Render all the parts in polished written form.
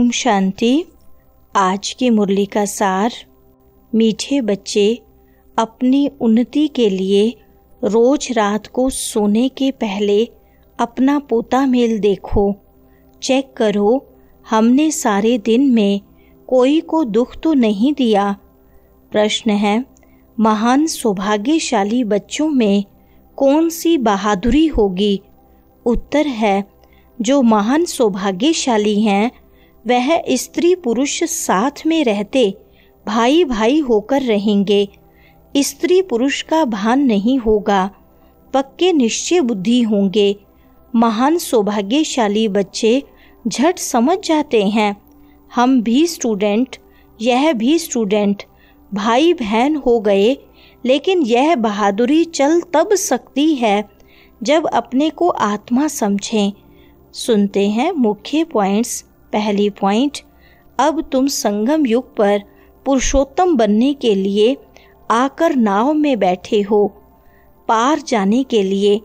ओम शांति। आज की मुरली का सार। मीठे बच्चे, अपनी उन्नति के लिए रोज रात को सोने के पहले अपना पोता मेल देखो। चेक करो हमने सारे दिन में कोई को दुख तो नहीं दिया। प्रश्न है, महान सौभाग्यशाली बच्चों में कौन सी बहादुरी होगी? उत्तर है, जो महान सौभाग्यशाली हैं वह स्त्री पुरुष साथ में रहते भाई भाई होकर रहेंगे। स्त्री पुरुष का भान नहीं होगा, पक्के निश्चय बुद्धि होंगे। महान सौभाग्यशाली बच्चे झट समझ जाते हैं, हम भी स्टूडेंट, यह भी स्टूडेंट, भाई बहन हो गए। लेकिन यह बहादुरी चल तब सकती है जब अपने को आत्मा समझें। सुनते हैं मुख्य पॉइंट्स। पहली पॉइंट, अब तुम संगम युग पर पुरुषोत्तम बनने के लिए आकर नाव में बैठे हो, पार जाने के लिए।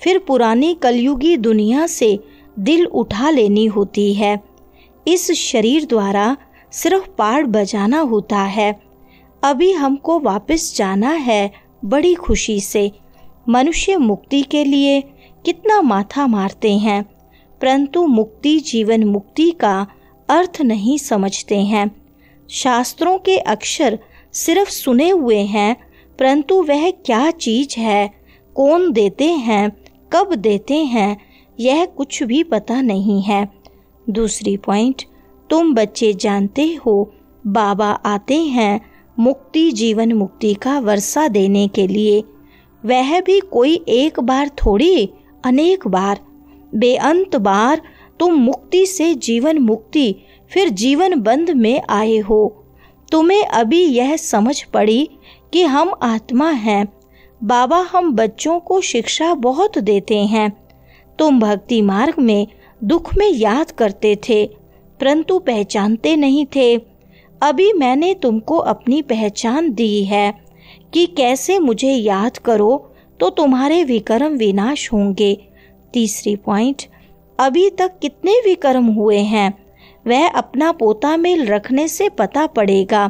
फिर पुरानी कलयुगी दुनिया से दिल उठा लेनी होती है। इस शरीर द्वारा सिर्फ पाठ बजाना होता है। अभी हमको वापस जाना है बड़ी खुशी से। मनुष्य मुक्ति के लिए कितना माथा मारते हैं, परंतु मुक्ति जीवन मुक्ति का अर्थ नहीं समझते हैं। शास्त्रों के अक्षर सिर्फ सुने हुए हैं, परंतु वह क्या चीज है, कौन देते हैं, कब देते हैं, यह कुछ भी पता नहीं है। दूसरी पॉइंट, तुम बच्चे जानते हो बाबा आते हैं मुक्ति जीवन मुक्ति का वर्षा देने के लिए। वह भी कोई एक बार थोड़ी, अनेक बार, बेअंत बार तुम मुक्ति से जीवन मुक्ति फिर जीवन बंध में आए हो। तुम्हें अभी यह समझ पड़ी कि हम आत्मा हैं। बाबा हम बच्चों को शिक्षा बहुत देते हैं। तुम भक्ति मार्ग में दुख में याद करते थे, परंतु पहचानते नहीं थे। अभी मैंने तुमको अपनी पहचान दी है कि कैसे मुझे याद करो तो तुम्हारे विकर्म विनाश होंगे। तीसरी पॉइंट, अभी तक कितने विकर्म हुए हैं वह अपना पोता मेल रखने से पता पड़ेगा।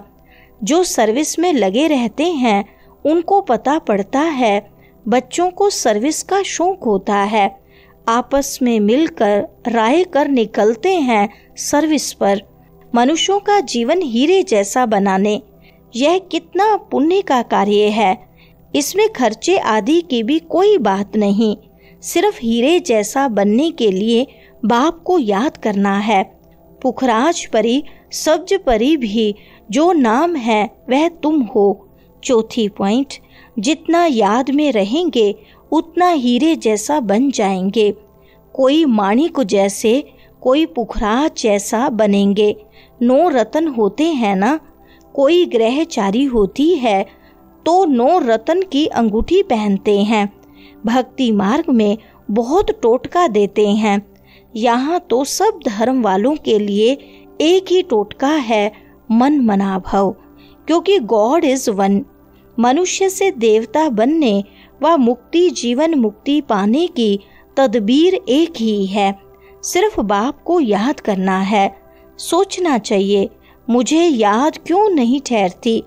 जो सर्विस में लगे रहते हैं उनको पता पड़ता है। बच्चों को सर्विस का शौक होता है, आपस में मिलकर राय कर निकलते हैं सर्विस पर। मनुष्यों का जीवन हीरे जैसा बनाने, यह कितना पुण्य का कार्य है। इसमें खर्चे आदि की भी कोई बात नहीं, सिर्फ हीरे जैसा बनने के लिए बाप को याद करना है। पुखराज परी सब्ज परी भी जो नाम है वह तुम हो। चौथी पॉइंट, जितना याद में रहेंगे उतना हीरे जैसा बन जाएंगे। कोई माणिक जैसे, कोई पुखराज जैसा बनेंगे। 9 रतन होते हैं ना, कोई ग्रहचारी होती है तो 9 रतन की अंगूठी पहनते हैं। भक्ति मार्ग में बहुत टोटका देते हैं। यहाँ तो सब धर्म वालों के लिए एक ही टोटका है, मन मना भव, क्योंकि गॉड इज वन। मनुष्य से देवता बनने व मुक्ति जीवन मुक्ति पाने की तदबीर एक ही है। सिर्फ बाप को याद करना है। सोचना चाहिए, मुझे याद क्यों नहीं ठहरती,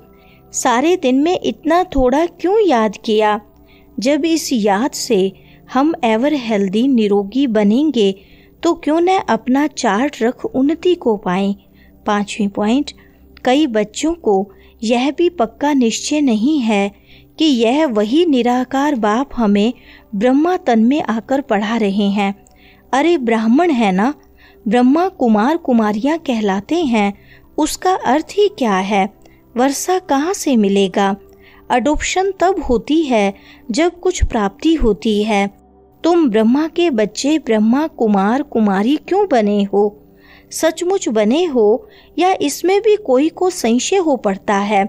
सारे दिन में इतना थोड़ा क्यों याद किया। जब इस याद से हम एवर हेल्दी निरोगी बनेंगे तो क्यों न अपना चार्ट रख उन्नति को पाएं। 5वीं पॉइंट, कई बच्चों को यह भी पक्का निश्चय नहीं है कि यह वही निराकार बाप हमें ब्रह्मा तन में आकर पढ़ा रहे हैं। अरे ब्राह्मण है ना, ब्रह्मा कुमार कुमारियां कहलाते हैं, उसका अर्थ ही क्या है? वर्षा कहाँ से मिलेगा? अडोप्शन तब होती है जब कुछ प्राप्ति होती है। तुम ब्रह्मा के बच्चे ब्रह्मा कुमार कुमारी क्यों बने हो? सचमुच बने हो या इसमें भी कोई को संशय हो पड़ता है?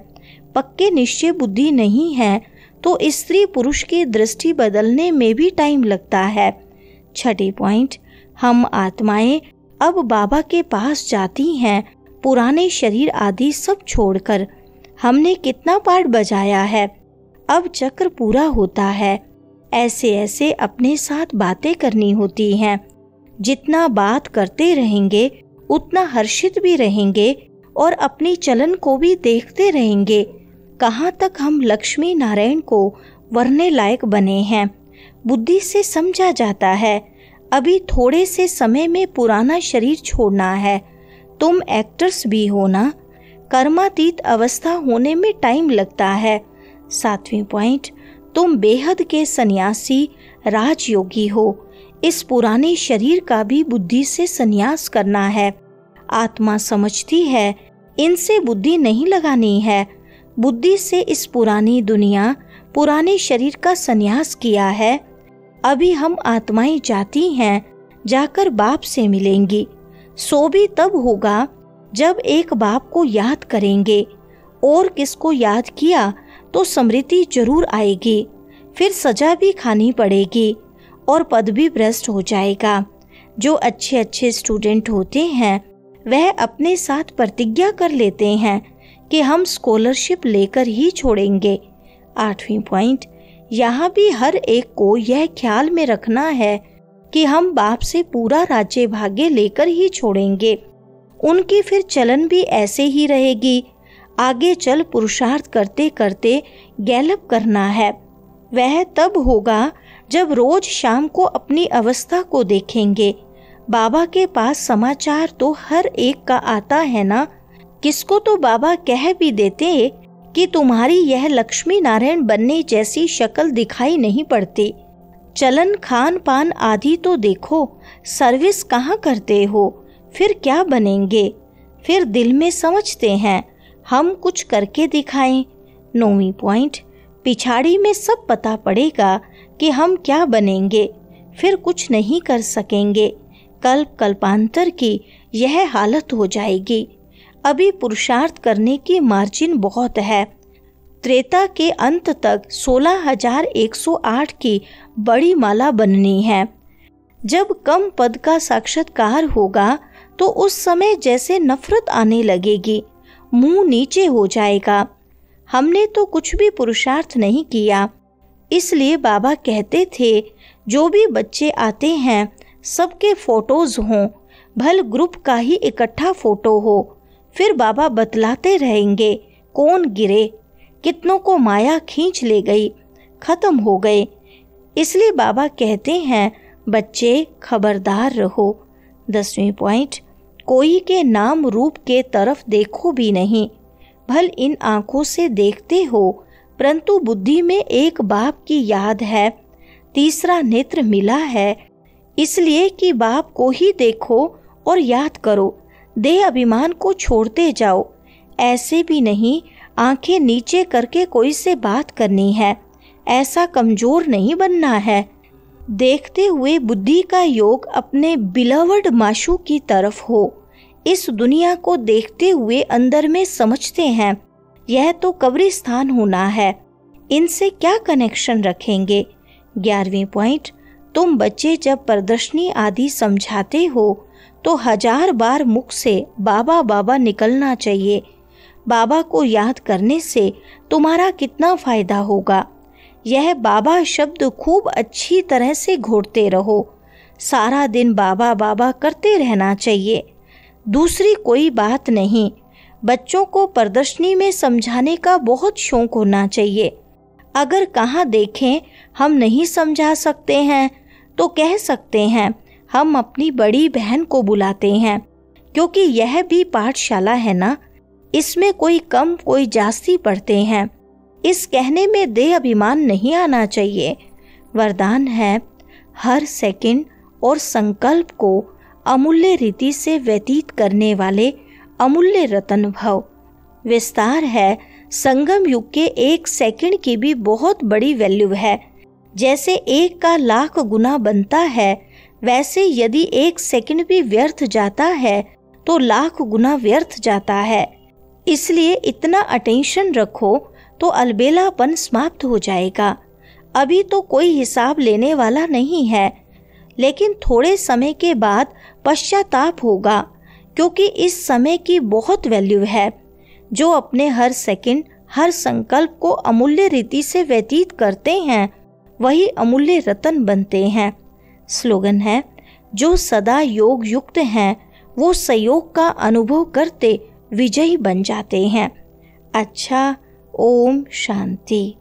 पक्के निश्चय बुद्धि नहीं है तो स्त्री पुरुष की दृष्टि बदलने में भी टाइम लगता है। 6ठी पॉइंट, हम आत्माएं अब बाबा के पास जाती हैं पुराने शरीर आदि सब छोड़कर। हमने कितना पाठ बजाया है, अब चक्र पूरा होता है। ऐसे ऐसे अपने साथ बातें करनी होती हैं। जितना बात करते रहेंगे उतना हर्षित भी रहेंगे और अपनी चलन को भी देखते रहेंगे कहाँ तक हम लक्ष्मी नारायण को वरने लायक बने हैं। बुद्धि से समझा जाता है अभी थोड़े से समय में पुराना शरीर छोड़ना है। तुम एक्टर्स भी हो ना, कर्मातीत अवस्था होने में टाइम लगता है। 7वां पॉइंट, तुम बेहद के सन्यासी राजयोगी हो। इस पुराने शरीर का भी बुद्धि से संन्यास करना है। आत्मा समझती है इनसे बुद्धि नहीं लगानी है। बुद्धि से इस पुरानी दुनिया पुराने शरीर का संन्यास किया है। अभी हम आत्माएं जाती हैं, जाकर बाप से मिलेंगी। सो भी तब होगा जब एक बाप को याद करेंगे, और किसको याद किया तो स्मृति जरूर आएगी। फिर सजा भी खानी पड़ेगी और पद भी भ्रष्ट हो जाएगा। जो अच्छे अच्छे स्टूडेंट होते हैं वह अपने साथ प्रतिज्ञा कर लेते हैं कि हम स्कॉलरशिप लेकर ही छोड़ेंगे। 8वां पॉइंट, यहाँ भी हर एक को यह ख्याल में रखना है कि हम बाप से पूरा राज्य भाग्य लेकर ही छोड़ेंगे। उनकी फिर चलन भी ऐसे ही रहेगी। आगे चल पुरुषार्थ करते करते गैलप करना है। वह तब होगा जब रोज शाम को अपनी अवस्था को देखेंगे। बाबा के पास समाचार तो हर एक का आता है ना। किसको तो बाबा कह भी देते कि तुम्हारी यह लक्ष्मी नारायण बनने जैसी शक्ल दिखाई नहीं पड़ती। चलन खान पान आदि तो देखो, सर्विस कहाँ करते हो, फिर क्या बनेंगे। फिर दिल में समझते हैं हम कुछ करके दिखाएं। 9वां पॉइंट, पिछाड़ी में सब पता पड़ेगा कि हम क्या बनेंगे, फिर कुछ नहीं कर सकेंगे। कल्प कल्पांतर की यह हालत हो जाएगी। अभी पुरुषार्थ करने की मार्जिन बहुत है। त्रेता के अंत तक 16,108 की बड़ी माला बननी है। जब कम पद का साक्षात्कार होगा तो उस समय जैसे नफरत आने लगेगी, मुंह नीचे हो जाएगा। हमने तो कुछ भी पुरुषार्थ नहीं किया। इसलिए बाबा कहते थे जो भी बच्चे आते हैं सबके फोटोज हों, भल ग्रुप का ही इकट्ठा फोटो हो। फिर बाबा बतलाते रहेंगे कौन गिरे, कितनों को माया खींच ले गई, खत्म हो गए। इसलिए बाबा कहते हैं बच्चे खबरदार रहो। 10वां पॉइंट, कोई के नाम रूप के तरफ देखो भी नहीं। भल इन आंखों से देखते हो, परंतु बुद्धि में एक बाप की याद है। तीसरा नेत्र मिला है, इसलिए कि बाप को ही देखो और याद करो। देह अभिमान को छोड़ते जाओ। ऐसे भी नहीं आंखें नीचे करके कोई से बात करनी है, ऐसा कमजोर नहीं बनना है। देखते हुए बुद्धि का योग अपने बिलवर्ड माशू की तरफ हो। इस दुनिया को देखते हुए अंदर में समझते हैं यह तो कब्रिस्तान होना है, इनसे क्या कनेक्शन रखेंगे। 11वां पॉइंट, तुम बच्चे जब प्रदर्शनी आदि समझाते हो तो 1000 बार मुख से बाबा बाबा निकलना चाहिए। बाबा को याद करने से तुम्हारा कितना फायदा होगा। यह बाबा शब्द खूब अच्छी तरह से घोटते रहो। सारा दिन बाबा बाबा करते रहना चाहिए, दूसरी कोई बात नहीं। बच्चों को प्रदर्शनी में समझाने का बहुत शौक होना चाहिए। अगर कहाँ देखें हम नहीं समझा सकते हैं तो कह सकते हैं हम अपनी बड़ी बहन को बुलाते हैं, क्योंकि यह भी पाठशाला है ना, इसमें कोई कम कोई जास्ती पढ़ते हैं। इस कहने में देह अभिमान नहीं आना चाहिए। वरदान है हर सेकंड और संकल्प को अमूल्य रीति से व्यतीत करने वाले अमूल्य रतन भव। विस्तार है संगम युग के 1 सेकंड की भी बहुत बड़ी वैल्यू है। जैसे 1 का लाख गुना बनता है, वैसे यदि 1 सेकंड भी व्यर्थ जाता है तो लाख गुना व्यर्थ जाता है। इसलिए इतना अटेंशन रखो तो अलबेलापन समाप्त हो जाएगा। अभी तो कोई हिसाब लेने वाला नहीं है, लेकिन थोड़े समय के बाद पश्चाताप होगा, क्योंकि इस समय की बहुत वैल्यू है। जो अपने हर सेकंड हर संकल्प को अमूल्य रीति से व्यतीत करते हैं वही अमूल्य रतन बनते हैं। स्लोगन है जो सदा योग युक्त हैं वो संयोग का अनुभव करते विजयी बन जाते हैं। अच्छा, ओम शांति।